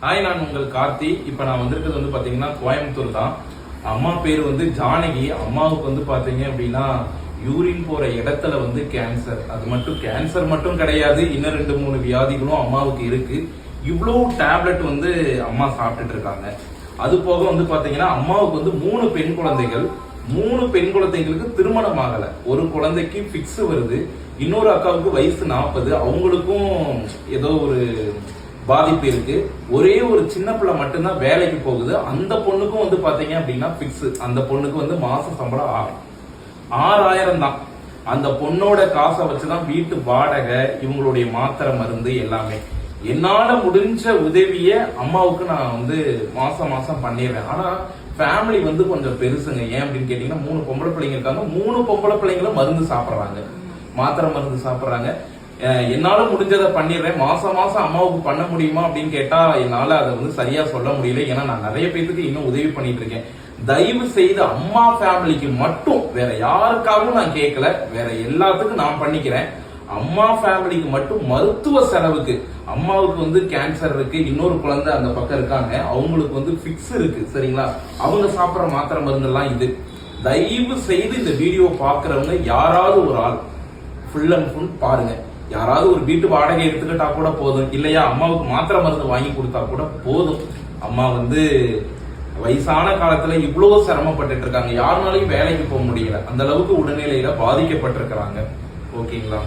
Hi, நான் உங்கள் கார்த்தி. இப்ப நான் வந்திருக்கிறது வந்து பாத்தீங்கன்னா கோயம்புத்தூர் தான். அம்மா பேர் வந்து ஜானகி. அம்மாவுக்கு வந்து பாத்தீங்க அப்படின்னா யூரின் போற இடத்துல வந்து கேன்சர். அது மட்டும் கேன்சர் மட்டும் கிடையாது, இன்னும் 2-3 வியாதிகளும் அம்மாவுக்கு இருக்கு. இவ்வளவு டேப்லெட் வந்து அம்மா சாப்பிட்டுட்டு இருக்காங்க. அது போக வந்து பாத்தீங்கன்னா அம்மாவுக்கு வந்து 3 பெண் குழந்தைகள். 3 பெண் குழந்தைகளுக்கு திருமணம் ஆகல. ஒரு குழந்தைக்கு பிக்ஸ் வருது, இன்னொரு அக்காவுக்கு வயசு 40, அவங்களுக்கும் ஏதோ ஒரு பாதிப்பு இருக்கு. ஒரே ஒரு சின்ன பிள்ளை மட்டும்தான் வேலைக்கு போகுது. அந்த பொண்ணுக்கும் வந்து பாத்தீங்க அப்படின்னா பிக்ஸ். அந்த பொண்ணுக்கு வந்து மாச சம்பளம் 6000 தான். அந்த பொண்ணோட காசை வச்சுதான் வீட்டு வாடகை, இவங்களுடைய மாத்திரை மருந்து எல்லாமே. என்னால முடிஞ்ச உதவிய அம்மாவுக்கு நான் வந்து மாசம் மாசம் பண்ணிடுறேன். ஆனா ஃபேமிலி வந்து கொஞ்சம் பெருசுங்க. ஏன் அப்படின்னு கேட்டீங்கன்னா 3 பொம்பளை பிள்ளைங்க இருக்காங்க. 3 பொம்பளை பிள்ளைங்களும் மருந்து சாப்பிடுறாங்க, மாத்திரை மருந்து சாப்பிடுறாங்க. என்னால முடிஞ்சதை பண்ணிடுறேன். மாசம் மாசம் அம்மாவுக்கு பண்ண முடியுமா அப்படின்னு கேட்டா என்னால அதை வந்து சரியா சொல்ல முடியல. ஏன்னா நான் நிறைய பேருக்கு இன்னும் உதவி பண்ணிட்டு இருக்கேன். தயவு செய்து அம்மா ஃபேமிலிக்கு மட்டும், வேற யாருக்காகவும் நான் கேட்கல, வேற எல்லாத்துக்கும் நான் பண்ணிக்கிறேன். அம்மா ஃபேமிலிக்கு மட்டும் மருத்துவ செலவுக்கு, அம்மாவுக்கு வந்து கேன்சர் இருக்கு, இன்னொரு குழந்தை அந்த பக்கம் இருக்காங்க, அவங்களுக்கு வந்து பிக்ஸ் இருக்கு, சரிங்களா? அவங்க சாப்பிட்ற மாத்திரை மருந்து எல்லாம் இது. தயவு செய்து இந்த வீடியோ பாக்குறவங்க யாராவது ஒரு ஆள் ஃபுல் அண்ட் ஃபுல் பாருங்க. யாராவது ஒரு வீட்டு வாடகை எடுத்துக்கிட்டா கூட போதும், இல்லையா அம்மாவுக்கு மாத்திரை மருந்து வாங்கி கொடுத்தா கூட போதும். அம்மா வந்து வயசான காலத்துல இவ்வளவு சிரமப்பட்டு இருக்காங்க. யாருனாலையும் வேலைக்கு போக முடியல, அந்த அளவுக்கு உடல்நிலையில பாதிக்கப்பட்டிருக்கிறாங்க. ஓகேங்களா?